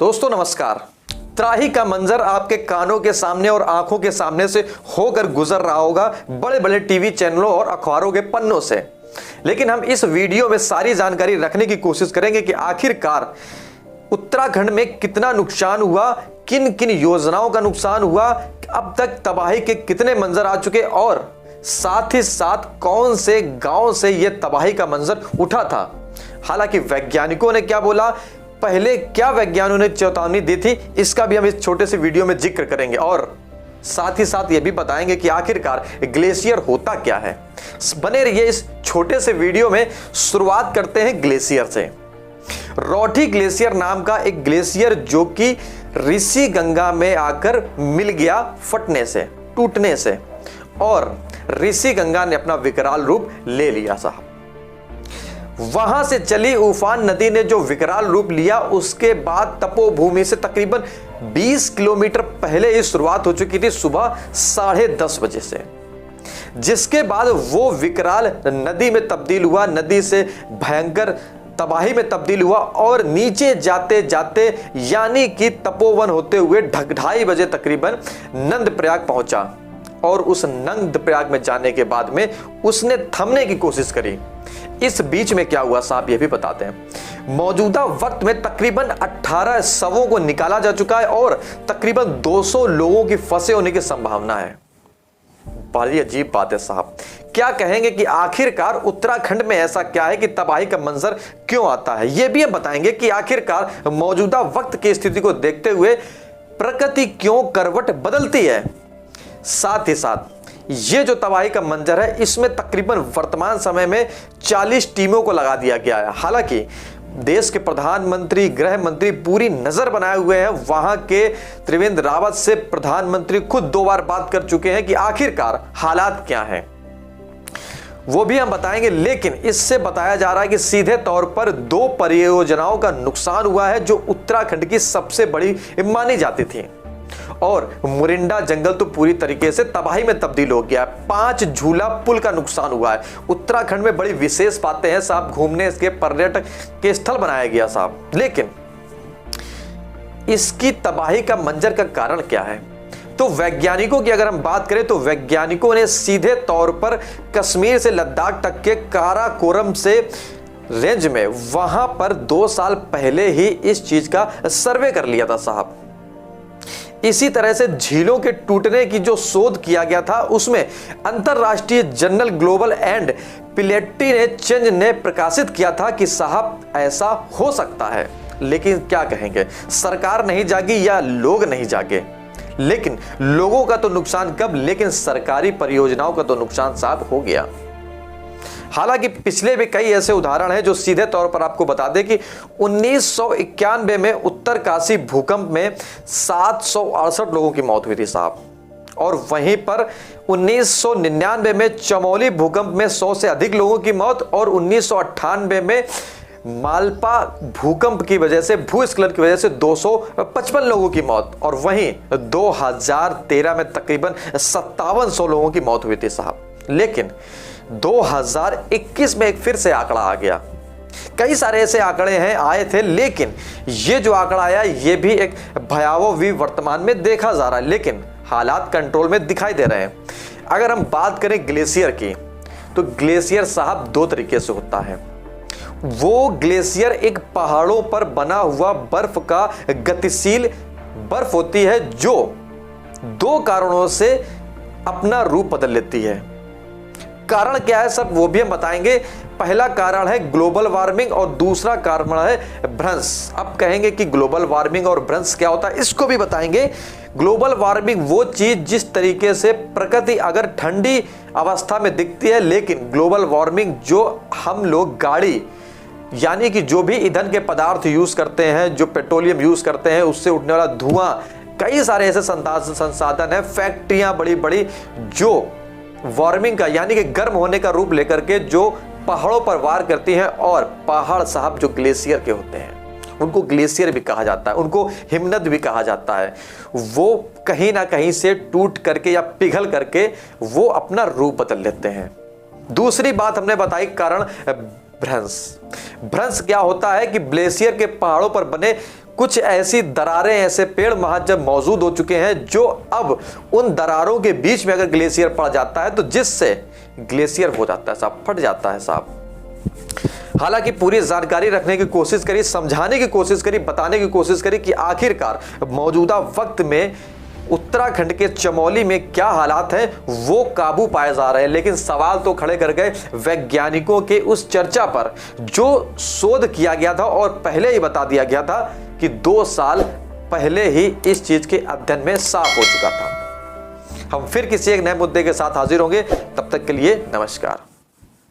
दोस्तों नमस्कार। त्राही का मंजर आपके कानों के सामने और आंखों के सामने से होकर गुजर रहा होगा बड़े बड़े टीवी चैनलों और अखबारों के पन्नों से, लेकिन हम इस वीडियो में सारी जानकारी रखने की कोशिश करेंगे कि आखिरकार उत्तराखंड में कितना नुकसान हुआ, किन किन योजनाओं का नुकसान हुआ, अब तक तबाही के कितने मंजर आ चुके और साथ ही साथ कौन से गांव से यह तबाही का मंजर उठा था। हालांकि वैज्ञानिकों ने क्या बोला, पहले क्या वैज्ञानिकों ने चेतावनी दी थी, इसका भी हम इस छोटे से वीडियो में जिक्र करेंगे और साथ ही साथ यह भी बताएंगे कि आखिरकार ग्लेशियर होता क्या है। बने रहिए इस छोटे से वीडियो में। शुरुआत करते हैं ग्लेशियर से। रौठी ग्लेशियर नाम का एक ग्लेशियर जो कि ऋषि गंगा में आकर मिल गया फटने से, टूटने से, और ऋषि गंगा ने अपना विकराल रूप ले लिया साहब। वहां से चली उफान नदी ने जो विकराल रूप लिया, उसके बाद तपोभूमि से तकरीबन 20 किलोमीटर पहले ही शुरुआत हो चुकी थी, सुबह 10:30 बजे से, जिसके बाद वो विकराल नदी में तब्दील हुआ, नदी से भयंकर तबाही में तब्दील हुआ और नीचे जाते जाते यानी कि तपोवन होते हुए 2:30 बजे तकरीबन नंदप्रयाग पहुंचा। और उस नंदप्रयाग में जाने के बाद में उसने थमने की कोशिश करी। इस बीच में क्या हुआ साहब, ये भी बताते हैं। मौजूदा वक्त में तकरीबन 18 शवों को निकाला जा चुका है और तकरीबन 200 लोगों की फंसे होने की संभावना है। बड़ी अजीब बात है साहब। क्या कहेंगे कि आखिरकार उत्तराखंड में ऐसा क्या है कि तबाही का मंजर क्यों आता है, यह भी हम बताएंगे कि आखिरकार मौजूदा वक्त की स्थिति को देखते हुए प्रकृति क्यों करवट बदलती है। साथ ही साथ ये जो तबाही का मंजर है, इसमें तकरीबन वर्तमान समय में 40 टीमों को लगा दिया गया है। हालांकि देश के प्रधानमंत्री, गृह मंत्री पूरी नजर बनाए हुए हैं। वहां के त्रिवेंद्र रावत से प्रधानमंत्री खुद 2 बार बात कर चुके हैं कि आखिरकार हालात क्या हैं, वो भी हम बताएंगे। लेकिन इससे बताया जा रहा है कि सीधे तौर पर 2 परियोजनाओं का नुकसान हुआ है जो उत्तराखंड की सबसे बड़ी मानी जाती थी, और मुरिंडा जंगल तो पूरी तरीके से तबाही में तब्दील हो गया है। 5 झूला पुल का नुकसान हुआ है। उत्तराखंड में बड़ी विशेष बातें हैं साहब, घूमने इसके पर्यटक के स्थल बनाया गया साहब, लेकिन इसकी तबाही का मंजर का कारण क्या है। तो वैज्ञानिकों की अगर हम बात करें तो वैज्ञानिकों ने सीधे तौर पर कश्मीर से लद्दाख तक के काराकोरम से रेंज में वहां पर 2 साल पहले ही इस चीज का सर्वे कर लिया था साहब। इसी तरह से झीलों के टूटने की जो शोध किया गया था, उसमें अंतरराष्ट्रीय journal global and planetary change ने प्रकाशित किया था कि साहब ऐसा हो सकता है। लेकिन क्या कहेंगे, सरकार नहीं जागी या लोग नहीं जागे। लेकिन लोगों का तो नुकसान कब, लेकिन सरकारी परियोजनाओं का तो नुकसान साहब हो गया। हालांकि पिछले भी कई ऐसे उदाहरण हैं जो सीधे तौर पर आपको बता दें कि 1991 में उत्तरकाशी भूकंप में 768 लोगों की मौत हुई थी साहब, और वहीं पर 1999 में चमोली भूकंप में 100 से अधिक लोगों की मौत, और 1998 में मालपा भूकंप की वजह से, भूस्खलन की वजह से 255 लोगों की मौत, और वहीं 2013 में तकरीबन 5700 लोगों की मौत हुई थी साहब। लेकिन 2021 में एक फिर से आंकड़ा आ गया। कई सारे ऐसे आंकड़े हैं आए थे, लेकिन ये जो आंकड़ा आया ये भी एक भयावह भी वर्तमान में देखा जा रहा है, लेकिन हालात कंट्रोल में दिखाई दे रहे हैं। अगर हम बात करें ग्लेशियर की, तो ग्लेशियर साहब 2 तरीके से होता है। वो ग्लेशियर एक पहाड़ों पर बना हुआ बर्फ का गतिशील बर्फ होती है जो 2 कारणों से अपना रूप बदल लेती है। कारण क्या है सब वो भी हम बताएंगे। पहला कारण है ग्लोबल वार्मिंग और दूसरा कारण है भ्रंश। अब कहेंगे कि ग्लोबल वार्मिंग और भ्रंश क्या होता है, इसको भी बताएंगे। ग्लोबल वार्मिंग वो चीज जिस तरीके से प्रकृति अगर ठंडी अवस्था में दिखती है, लेकिन ग्लोबल वार्मिंग जो हम लोग गाड़ी यानी कि जो भी ईंधन के पदार्थ यूज करते हैं, जो पेट्रोलियम यूज करते हैं, उससे उठने वाला धुआं, कई सारे ऐसे संसाधन है, फैक्ट्रियां बड़ी बड़ी जो वार्मिंग का यानी कि गर्म होने का रूप लेकर के जो पहाड़ों पर वार करती हैं। और पहाड़ साहब जो ग्लेशियर के होते हैं, उनको ग्लेशियर भी कहा जाता है, उनको हिमनद भी कहा जाता है। वो कहीं ना कहीं से टूट करके या पिघल करके वो अपना रूप बदल लेते हैं। दूसरी बात हमने बताई कारण भ्रंश। भ्रंश क्या होता है कि ग्लेशियर के पहाड़ों पर बने कुछ ऐसी दरारें, ऐसे पेड़ वहां जब मौजूद हो चुके हैं जो अब उन दरारों के बीच में अगर ग्लेशियर पड़ जाता है तो जिससे ग्लेशियर हो जाता है साहब, फट जाता है साहब। हालांकि पूरी जानकारी रखने की कोशिश करी, समझाने की कोशिश करी, बताने की कोशिश करी कि आखिरकार मौजूदा वक्त में उत्तराखंड के चमोली में क्या हालात हैं, वो काबू पाए जा रहे हैं। लेकिन सवाल तो खड़े कर गए वैज्ञानिकों के उस चर्चा पर जो शोध किया गया था और पहले ही बता दिया गया था कि 2 साल पहले ही इस चीज के अध्ययन में साफ हो चुका था। हम फिर किसी एक नए मुद्दे के साथ हाजिर होंगे, तब तक के लिए नमस्कार।